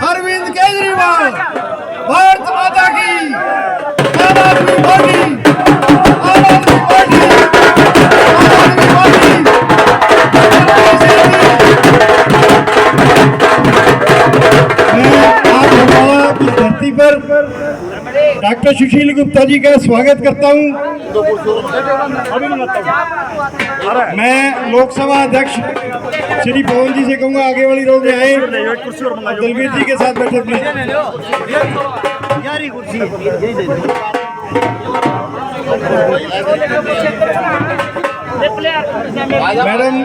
अरविंद केजरीवाल, भारत माता की, आम आदमी पार्टी, आम आदमी पार्टी, आम आदमी पार्टी। मैं आज हमारा की धरती पर डॉक्टर सुशील गुप्ता जी का स्वागत करता हूं। मैं लोकसभा अध्यक्ष श्री पवन जी से कहूंगा आगे वाली रोड में आए, दलवीर जी के साथ बैठे प्लीज। मैडम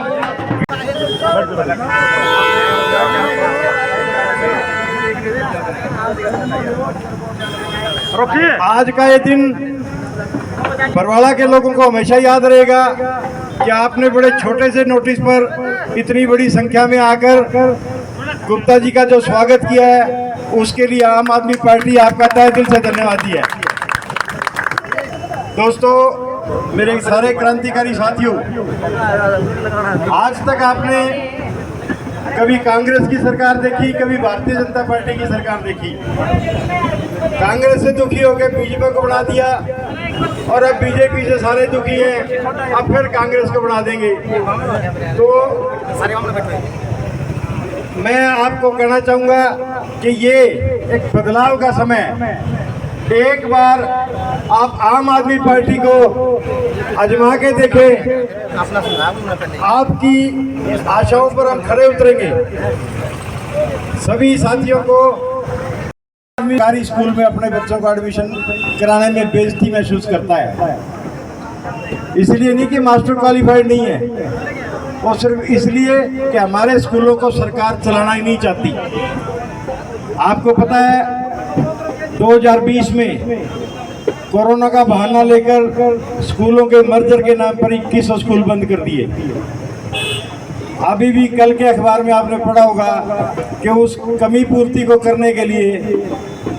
आज का ये दिन बरवाड़ा के लोगों को हमेशा याद रहेगा कि आपने बड़े छोटे से नोटिस पर इतनी बड़ी संख्या में आकर गुप्ता जी का जो स्वागत किया है, उसके लिए आम आदमी पार्टी आपका तहे दिल से धन्यवादी है। दोस्तों, मेरे सारे क्रांतिकारी साथियों, आज तक आपने कभी कांग्रेस की सरकार देखी, कभी भारतीय जनता पार्टी की सरकार देखी। कांग्रेस से दुखी होकर बीजेपी को बना दिया और अब बीजेपी से सारे दुखी हैं, अब फिर कांग्रेस को बना देंगे। तो मैं आपको कहना चाहूँगा कि ये एक बदलाव का समय है। एक बार आप आम आदमी पार्टी को आजमा के देखें, आपकी आशाओं पर हम खरे उतरेंगे। सभी साथियों को सरकारी स्कूल में अपने बच्चों को एडमिशन कराने में बेइज्जती महसूस करता है, इसलिए नहीं कि मास्टर क्वालिफाइड नहीं है, वो सिर्फ इसलिए कि हमारे स्कूलों को सरकार चलाना ही नहीं चाहती। आपको पता है 2020 में कोरोना का बहाना लेकर स्कूलों के मर्जर के नाम पर 21 स्कूल बंद कर दिए। अभी भी कल के अखबार में आपने पढ़ा होगा कि उस कमी पूर्ति को करने के लिए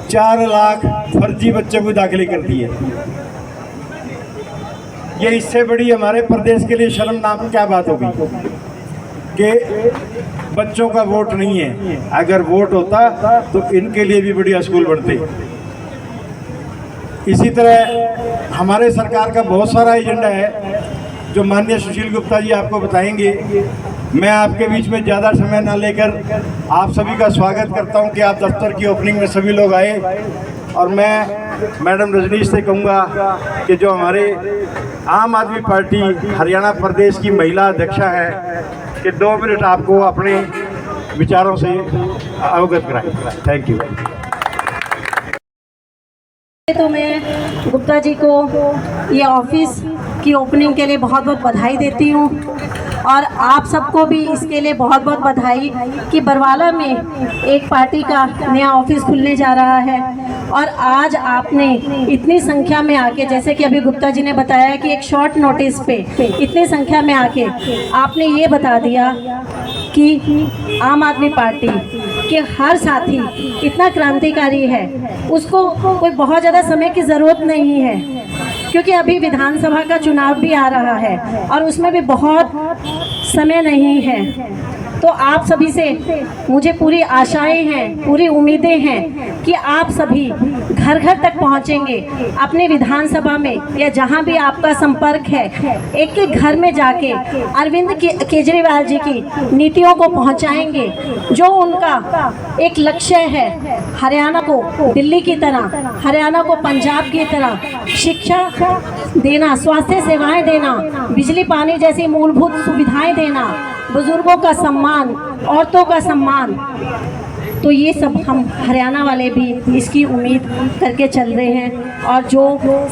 4 लाख फर्जी बच्चों को दाखिले कर दिए। ये इससे बड़ी हमारे प्रदेश के लिए शर्मनाक क्या बात होगी कि बच्चों का वोट नहीं है। अगर वोट होता तो इनके लिए भी बढ़िया स्कूल बनते। इसी तरह हमारे सरकार का बहुत सारा एजेंडा है जो माननीय सुशील गुप्ता जी आपको बताएंगे। मैं आपके बीच में ज़्यादा समय ना लेकर आप सभी का स्वागत करता हूं कि आप दफ्तर की ओपनिंग में सभी लोग आए। और मैं मैडम रजनीश से कहूँगा कि जो हमारे आम आदमी पार्टी हरियाणा प्रदेश की महिला अध्यक्षा है कि 2 मिनट आपको अपने विचारों से अवगत कराएं। Thank you. तो मैं गुप्ता जी को ये ऑफिस की ओपनिंग के लिए बहुत बहुत बधाई देती हूँ और आप सबको भी इसके लिए बहुत बहुत बधाई कि बरवाला में एक पार्टी का नया ऑफिस खुलने जा रहा है। और आज आपने इतनी संख्या में आके, जैसे कि अभी गुप्ता जी ने बताया कि एक शॉर्ट नोटिस पे इतनी संख्या में आके आपने ये बता दिया कि आम आदमी पार्टी के हर साथी इतना क्रांतिकारी है, उसको कोई बहुत ज़्यादा समय की ज़रूरत नहीं है, क्योंकि अभी विधानसभा का चुनाव भी आ रहा है और उसमें भी बहुत समय नहीं है। तो आप सभी से मुझे पूरी आशाएं हैं, पूरी उम्मीदें हैं कि आप सभी घर घर तक पहुंचेंगे, अपने विधानसभा में या जहां भी आपका संपर्क है, एक एक घर में जाके अरविंद केजरीवाल जी की नीतियों को पहुंचाएंगे। जो उनका एक लक्ष्य है, हरियाणा को दिल्ली की तरह, हरियाणा को पंजाब की तरह शिक्षा देना, स्वास्थ्य सेवाएं देना, बिजली पानी जैसी मूलभूत सुविधाएं देना, बुजुर्गों का सम्मान, औरतों का सम्मान। तो ये सब हम हरियाणा वाले भी इसकी उम्मीद करके चल रहे हैं और जो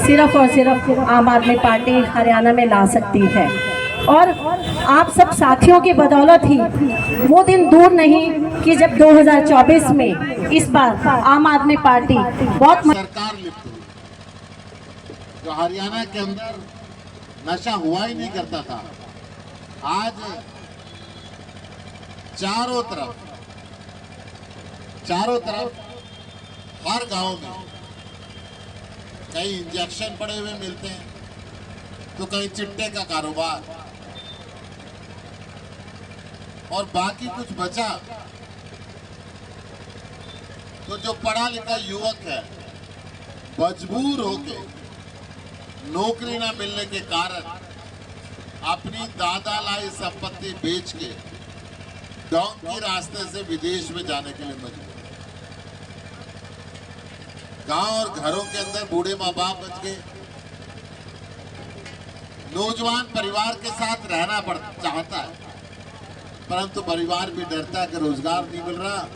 सिर्फ और सिर्फ आम आदमी पार्टी हरियाणा में ला सकती है। और आप सब साथियों की बदौलत ही वो दिन दूर नहीं कि जब 2024 में इस बार आम आदमी पार्टी बहुत सरकार लिप्त हुई। जो हरियाणा के अंदर नशा हुआ ही नहीं करता था, आज चारों तरफ हर गांव में कहीं इंजेक्शन पड़े हुए मिलते हैं, तो कहीं चिट्टे का कारोबार, और बाकी कुछ बचा तो जो पढ़ा लिखा युवक है मजबूर होके नौकरी ना मिलने के कारण अपनी दादा लाई संपत्ति बेच के डोंकी रास्ते से विदेश में जाने के लिए मजबूर। गांव और घरों के अंदर बूढ़े माँ बाप बच गए। नौजवान परिवार के साथ रहना चाहता है, परंतु परिवार भी डरता है कि रोजगार नहीं मिल रहा,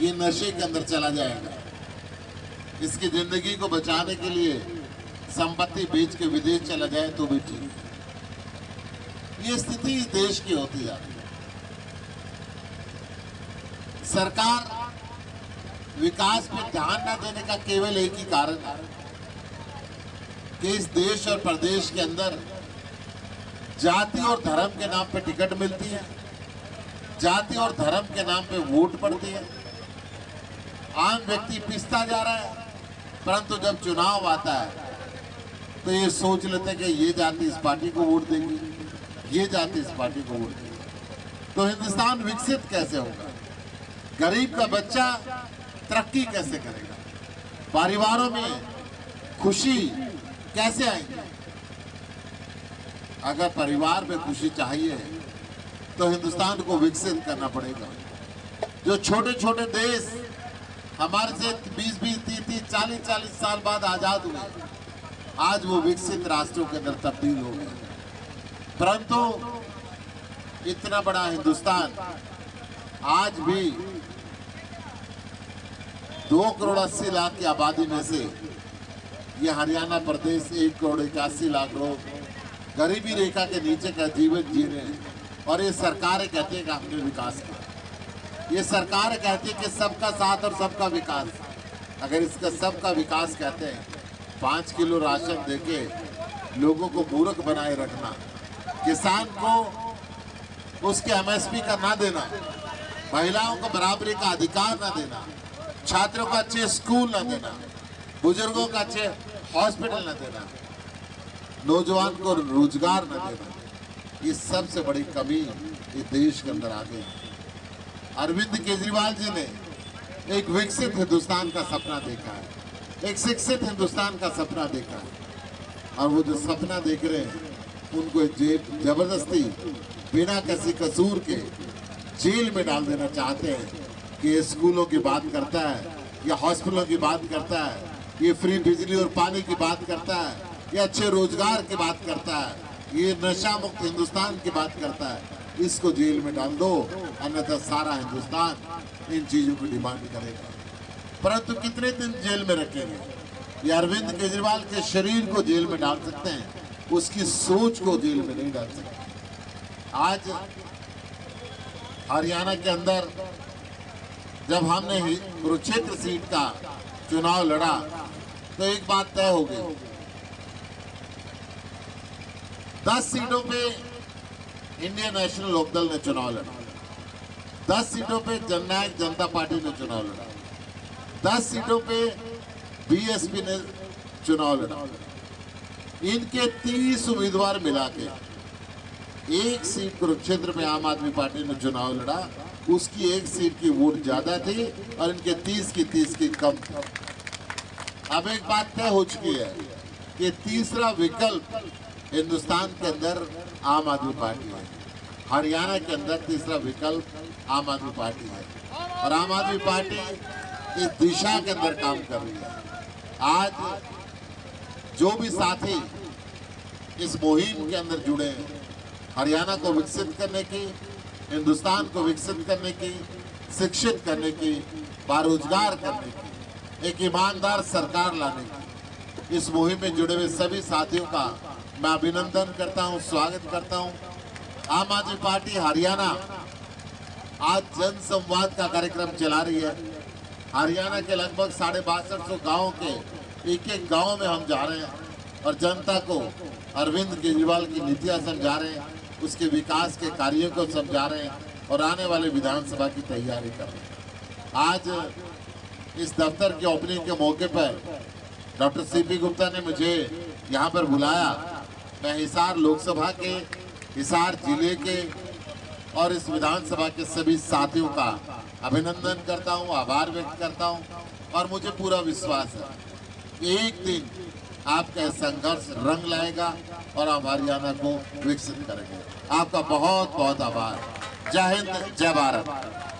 ये नशे के अंदर चला जाएगा। इसकी जिंदगी को बचाने के लिए संपत्ति बेच के विदेश चला जाए तो भी ठीक। ये स्थिति इस देश की होती जाती है। सरकार विकास पर ध्यान न देने का केवल एक ही कारण है कि इस देश और प्रदेश के अंदर जाति और धर्म के नाम पे टिकट मिलती है, जाति और धर्म के नाम पे वोट पड़ती है। आम व्यक्ति पिसता जा रहा है, परंतु जब चुनाव आता है तो ये सोच लेते हैं कि ये जाति इस पार्टी को वोट देगी, ये जाति इस पार्टी को वोट देगी। तो हिंदुस्तान विकसित कैसे होगा? गरीब का बच्चा तरक्की कैसे करेगा? परिवारों में खुशी कैसे आएगी? अगर परिवार में खुशी चाहिए तो हिंदुस्तान को विकसित करना पड़ेगा। जो छोटे छोटे देश हमारे से 20-20, 30-30, 40-40 साल बाद आजाद हुए, आज वो विकसित राष्ट्रों के अंदर तब्दील हो गए। परंतु इतना बड़ा हिंदुस्तान आज भी 2 करोड़ 80 लाख की आबादी में से ये हरियाणा प्रदेश 1 करोड़ 81 लाख लोग गरीबी रेखा के नीचे का जीवन जी रहे हैं। और ये सरकार कहती है कि हमने विकास किया। ये सरकार कहती है कि सबका साथ और सबका विकास। अगर इसका सबका विकास कहते हैं, 5 किलो राशन देके लोगों को मूर्ख बनाए रखना, किसान को उसके MSP का ना देना, महिलाओं को बराबरी का अधिकार ना देना, छात्रों को अच्छे स्कूल ना देना, बुजुर्गों को अच्छे हॉस्पिटल ना देना, नौजवान को रोजगार न देना, ये सबसे बड़ी कमी इस देश के अंदर आ गई। अरविंद केजरीवाल जी ने एक विकसित हिंदुस्तान का सपना देखा है, एक शिक्षित हिंदुस्तान का सपना देखा है, और वो जो सपना देख रहे हैं उनको जबरदस्ती बिना किसी कसूर के जेल में डाल देना चाहते हैं कि ये स्कूलों की बात करता है, या हॉस्पिटलों की बात करता है, ये फ्री बिजली और पानी की बात करता है, ये अच्छे रोजगार की बात करता है, ये नशा मुक्त हिंदुस्तान की बात करता है, इसको जेल में डाल दो, अन्यथा सारा हिंदुस्तान इन चीजों को डिमांड करेगा। परंतु कितने दिन जेल में रखेंगे? ये अरविंद केजरीवाल के शरीर को जेल में डाल सकते हैं, उसकी सोच को जेल में नहीं डाल सकते। आज हरियाणा के अंदर जब हमने कुरुक्षेत्र सीट का चुनाव लड़ा तो एक बात तय हो गई, 10 सीटों पे इंडियन नेशनल लोकदल ने चुनाव लड़ा, 10 सीटों पे जननायक जनता पार्टी ने चुनाव लड़ा, 10 सीटों पे बीएसपी ने चुनाव लड़ा। इनके 30 उम्मीदवार मिला के एक सीट कुरुक्षेत्र में आम आदमी पार्टी ने चुनाव लड़ा, उसकी एक सीट की वोट ज्यादा थी और इनके 30 की कम थी। अब एक बात तय हो चुकी है कि तीसरा विकल्प हिंदुस्तान के अंदर आम आदमी पार्टी है, हरियाणा के अंदर तीसरा विकल्प आम आदमी पार्टी है, और आम आदमी पार्टी इस दिशा के अंदर काम कर रही है। आज जो भी साथी इस मुहिम के अंदर जुड़े हैं, हरियाणा को विकसित करने की, हिंदुस्तान को विकसित करने की, शिक्षित करने की, बारोजगार करने की, एक ईमानदार सरकार लाने की, इस मुहिम में जुड़े हुए सभी साथियों का मैं अभिनंदन करता हूं, स्वागत करता हूं। आम आदमी पार्टी हरियाणा आज जन संवाद का कार्यक्रम चला रही है। हरियाणा के लगभग 6250 गाँव के एक गाँव में हम जा रहे हैं और जनता को अरविंद केजरीवाल की नीतियां समझा रहे हैं, उसके विकास के कार्यों को समझा रहे हैं और आने वाले विधानसभा की तैयारी कर रहे हैं। आज इस दफ्तर के ओपनिंग के मौके पर डॉक्टर सीपी गुप्ता ने मुझे यहाँ पर बुलाया। मैं हिसार लोकसभा के, हिसार जिले के और इस विधानसभा के सभी साथियों का अभिनंदन करता हूँ, आभार व्यक्त करता हूँ, और मुझे पूरा विश्वास है एक दिन आपका संघर्ष रंग लाएगा और आप हरियाणा को विकसित करेंगे। आपका बहुत बहुत आभार। जय हिंद, जय भारत।